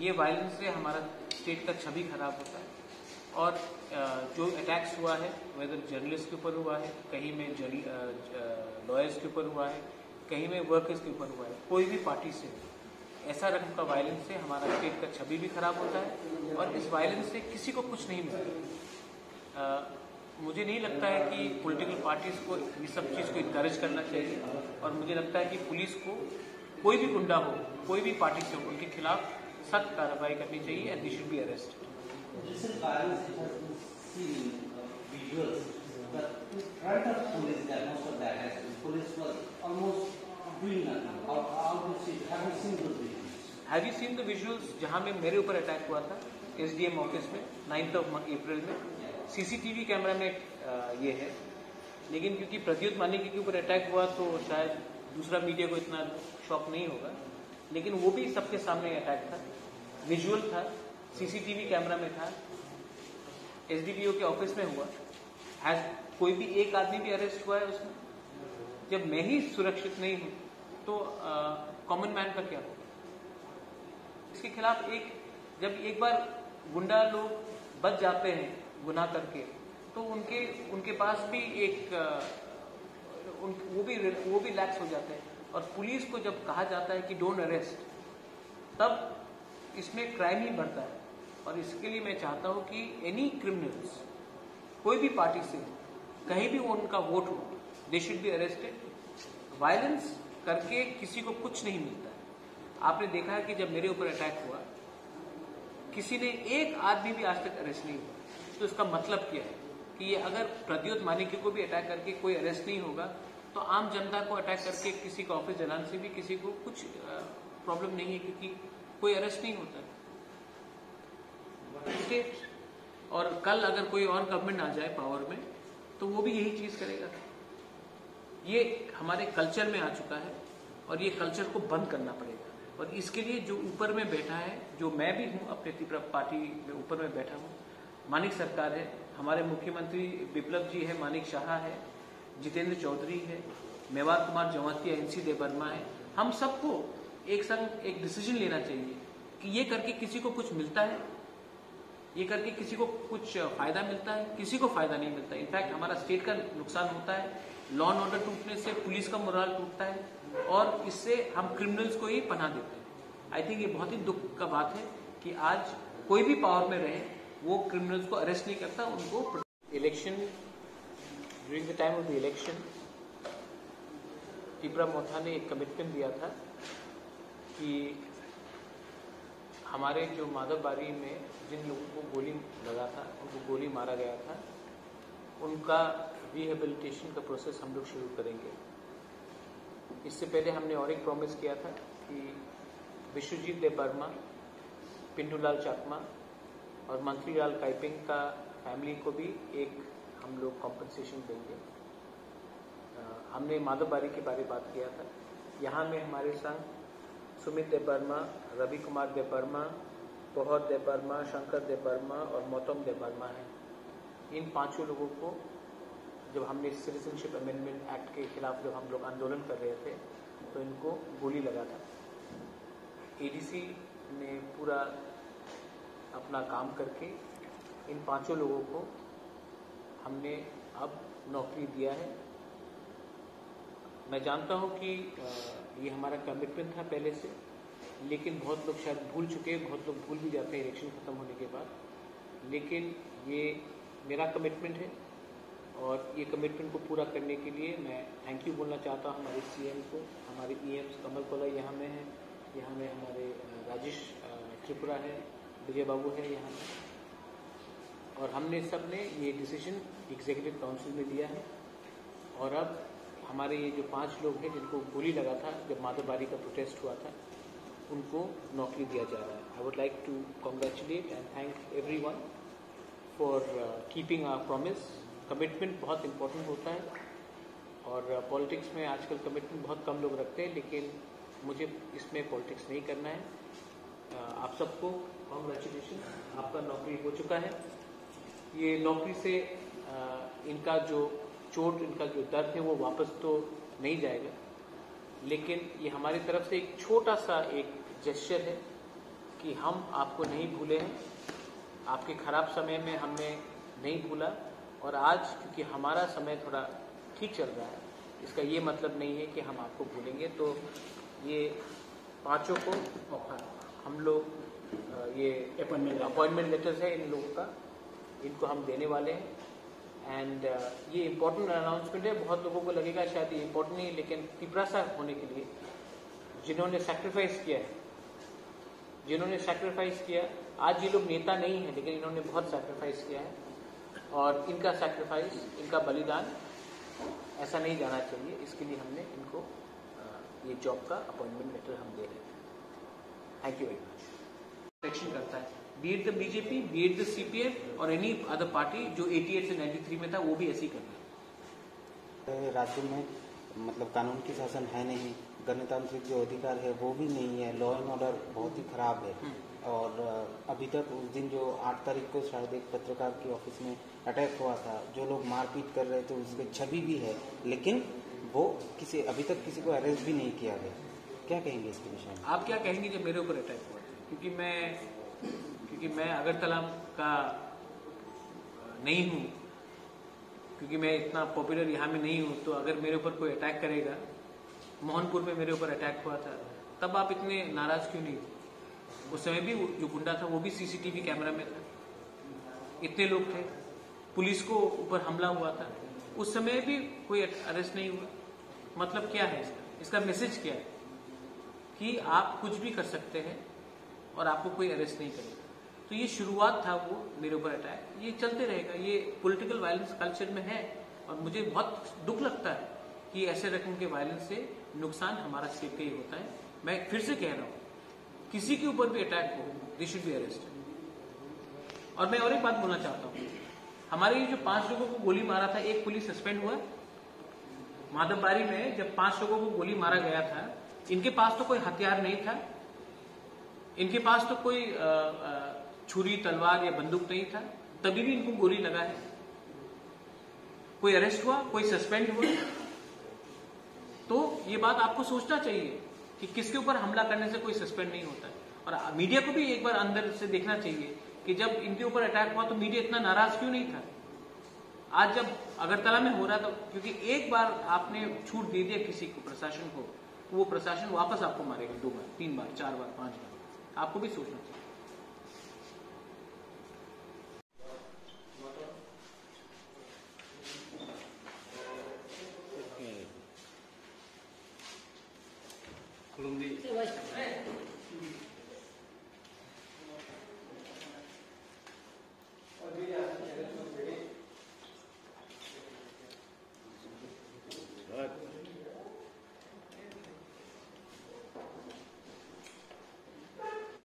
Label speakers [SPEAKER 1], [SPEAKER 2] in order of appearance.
[SPEAKER 1] ये वायलेंस से हमारा स्टेट का छवि खराब होता है। और जो अटैक्स हुआ है, वेदर जर्नलिस्ट के ऊपर हुआ है, कहीं में लॉयर्स के ऊपर हुआ है, कहीं में वर्कर्स के ऊपर हुआ है, कोई भी पार्टी से ऐसा रकम का वायलेंस से हमारा स्टेट का छवि भी खराब होता है और इस वायलेंस से किसी को कुछ नहीं मिलता। मुझे नहीं लगता है कि पॉलिटिकल पार्टीज को ये सब चीज़ को इनकरेज करना चाहिए और मुझे लगता है कि पुलिस को कोई भी गुंडा हो, कोई भी पार्टी से हो, उनके खिलाफ सख्त कार्रवाई करनी चाहिए and they should be arrested. Have you seen the visuals जहां में मेरे ऊपर अटैक हुआ था SDM ऑफिस में 9th अप्रैल में? CCTV कैमरा में ये है, लेकिन क्योंकि प्रद्युत मानिकी के ऊपर अटैक हुआ तो शायद दूसरा मीडिया को इतना शॉक नहीं होगा, लेकिन वो भी सबके सामने अटैक था, विजुअल था, CCTV कैमरा में था, SDPO के ऑफिस में हुआ। कोई भी एक आदमी भी अरेस्ट हुआ है उसमें? जब मैं ही सुरक्षित नहीं हूं तो कॉमन मैन का क्या होगा? इसके खिलाफ जब एक बार गुंडा लोग बच जाते हैं गुनाह करके तो उनके पास भी वो भी लैक्स हो जाते हैं। और पुलिस को जब कहा जाता है कि डोंट अरेस्ट, तब इसमें क्राइम ही बढ़ता है। और इसके लिए मैं चाहता हूं कि एनी क्रिमिनल्स, कोई भी पार्टी से कहीं भी उनका वोट हो, they should be arrested. Violence करके किसी को कुछ नहीं मिलता है। आपने देखा है कि जब मेरे ऊपर अटैक हुआ, किसी ने एक आदमी भी आज तक अरेस्ट नहीं हुआ। तो इसका मतलब क्या है कि ये अगर प्रद्युत मानिकी को भी अटैक करके कोई अरेस्ट नहीं होगा तो आम जनता को अटैक करके किसी का ऑफिस जलाने से भी किसी को कुछ प्रॉब्लम नहीं है, क्योंकि कोई अरेस्ट नहीं होता। स्टेट और कल अगर कोई और गवर्नमेंट आ जाए पावर में तो वो भी यही चीज करेगा। ये हमारे कल्चर में आ चुका है और ये कल्चर को बंद करना पड़ेगा। और इसके लिए जो ऊपर में बैठा है, जो मैं भी हूं, अपने पार्टी में ऊपर में बैठा हूं, मानिक सरकार है, हमारे मुख्यमंत्री विप्लव जी है, मानिक शाह है, जितेंद्र चौधरी है, मेवार कुमार जमातिया, NC देवर्मा है। हम सबको एक संग एक डिसीजन लेना चाहिए कि ये करके किसी को कुछ मिलता है, ये करके किसी को कुछ फायदा मिलता है? किसी को फायदा नहीं मिलता। इनफैक्ट हमारा स्टेट का नुकसान होता है। लॉ एंड ऑर्डर टूटने से पुलिस का मोराल टूटता है और इससे हम क्रिमिनल्स को ही पनाह देते हैं। आई थिंक ये बहुत ही दुख का बात है कि आज कोई भी पावर में रहे वो क्रिमिनल्स को अरेस्ट नहीं करता, उनको election during the time of the election Tipra Motha ने एक कमिटमेंट दिया था कि हमारे जो माधवबारी में जिन लोगों को गोली लगा था, उनको गोली मारा गया था, उनका रिहेबिलिटेशन का प्रोसेस हम लोग शुरू करेंगे। इससे पहले हमने और एक प्रॉमिस किया था कि विश्वजीत देवर्मा, पिंटूलाल चाकमा और मंत्रीलाल काइपिंग का फैमिली को भी एक हम लोग कॉम्पनसेशन देंगे। हमने माधवबारी के बारे में बात किया था। यहाँ में हमारे संग सुमित देवर्मा, रवि कुमार देवर्मा, पोहर देवर्मा, शंकर देवर्मा और मौतम देवर्मा है। इन पांचों लोगों को जब हमने सिटीजनशिप अमेंडमेंट एक्ट के खिलाफ जब हम लोग आंदोलन कर रहे थे तो इनको गोली लगा था। ADC ने पूरा अपना काम करके इन पांचों लोगों को हमने अब नौकरी दिया है। मैं जानता हूं कि ये हमारा कमिटमेंट था पहले से, लेकिन बहुत लोग शायद भूल चुके हैं, बहुत लोग भूल भी जाते हैं इलेक्शन खत्म होने के बाद। लेकिन ये मेरा कमिटमेंट है और ये कमिटमेंट को पूरा करने के लिए मैं थैंक यू बोलना चाहता हूँ हमारे CM को, हमारे EMs कमल कोला यहाँ में है, यहाँ में हमारे राजेश त्रिपुरा है, विजय बाबू है यहाँ में। और हमने सब ने ये डिसीजन एग्जीक्यूटिव काउंसिल में लिया है और अब हमारे ये जो 5 लोग हैं जिनको गोली लगा था जब माधवबारी का प्रोटेस्ट हुआ था, उनको नौकरी दिया जा रहा है। I would like to congratulate and thank everyone for keeping our promise. Commitment बहुत इंपॉर्टेंट होता है और पॉलिटिक्स में आजकल कमिटमेंट बहुत कम लोग रखते हैं, लेकिन मुझे इसमें पॉलिटिक्स नहीं करना है। आप सबको कॉन्ग्रेचुलेशन, आपका नौकरी हो चुका है। ये नौकरी से इनका जो चोट, इनका जो दर्द है वो वापस तो नहीं जाएगा, लेकिन ये हमारी तरफ से एक छोटा सा एक जेस्चर है कि हम आपको नहीं भूले हैं, आपके खराब समय में हमने नहीं भूला, और आज क्योंकि हमारा समय थोड़ा ठीक चल रहा है, इसका ये मतलब नहीं है कि हम आपको भूलेंगे। तो ये पांचों को हम लोग ये अपॉइंटमेंट लेटर्स है इन लोगों का, इनको हम देने वाले हैं। एंड ये इम्पोर्टेंट अनाउंसमेंट है। बहुत लोगों को लगेगा शायद ये इम्पोर्टेंट नहीं है, लेकिन पिपरासा होने के लिए जिन्होंने सैक्रिफाइस किया है, आज ये लोग नेता नहीं है, लेकिन इन्होंने बहुत सैक्रिफाइस किया है, और इनका सैक्रिफाइस, इनका बलिदान ऐसा नहीं जाना चाहिए। इसके लिए हमने इनको ये जॉब का अपॉइंटमेंट लेटर हम दे रहे हैं। Thank you very much. Election करता है, B it the BJP, B it the CPM और एनी अदर पार्टी जो 88 से 93 में था, वो भी ऐसे ही कर रहा है।
[SPEAKER 2] राज्य में मतलब कानून की शासन है नहीं, गणतांत्रिक जो अधिकार है वो भी नहीं है, लॉ एंड ऑर्डर बहुत ही खराब है। और अभी तक उस दिन जो 8 तारीख को शायद एक पत्रकार की ऑफिस में अटैक हुआ था, जो लोग मारपीट कर रहे थे उसकी छवि भी है, लेकिन वो अभी तक किसी को अरेस्ट भी नहीं किया गया। क्या कहेंगे इसके विषय में?
[SPEAKER 1] आप क्या कहेंगे जब मेरे ऊपर अटैक हुआ? क्योंकि मैं अगरतला का नहीं हूँ, क्योंकि मैं इतना पॉपुलर यहाँ में नहीं हूँ, तो अगर मेरे ऊपर कोई अटैक करेगा, मोहनपुर में मेरे ऊपर अटैक हुआ था, तब आप इतने नाराज क्यों नहीं थे? उस समय भी जो गुंडा था वो भी सीसीटीवी कैमरा में था, इतने लोग थे, पुलिस को ऊपर हमला हुआ था, उस समय भी कोई अरेस्ट नहीं हुआ। मतलब क्या है इसका मैसेज क्या है? कि आप कुछ भी कर सकते हैं और आपको कोई अरेस्ट नहीं करेगा। तो ये शुरुआत था वो मेरे ऊपर अटैक, ये चलते रहेगा, ये पॉलिटिकल वायलेंस कल्चर में है, और मुझे बहुत दुख लगता है कि ऐसे रकम के वायलेंस से नुकसान हमारा स्टेट का ही होता है। मैं फिर से कह रहा हूँ, किसी के ऊपर भी अटैक हो, दे शुड बी अरेस्टेड। और मैं और एक बात बोलना चाहता हूँ, हमारे ये जो 5 लोगों को गोली मारा था, एक पुलिस सस्पेंड हुआ माधवबारी में। जब 5 लोगों को गोली मारा गया था, इनके पास तो कोई हथियार नहीं था, इनके पास तो कोई छुरी, तलवार या बंदूक नहीं था, तभी भी इनको गोली लगा है। कोई अरेस्ट हुआ, कोई सस्पेंड हुआ। तो ये बात आपको सोचना चाहिए कि किसके ऊपर हमला करने से कोई सस्पेंड नहीं होता है। और मीडिया को भी एक बार अंदर से देखना चाहिए कि जब इनके ऊपर अटैक हुआ तो मीडिया इतना नाराज क्यों नहीं था। आज जब अगरतला में हो रहा था, क्योंकि एक बार आपने छूट दे दिया किसी को, प्रशासन को, वो प्रशासन वापस आपको मारेगा 2 बार, 3 बार, 4 बार, 5 बार। आपको भी सोचना चाहिए।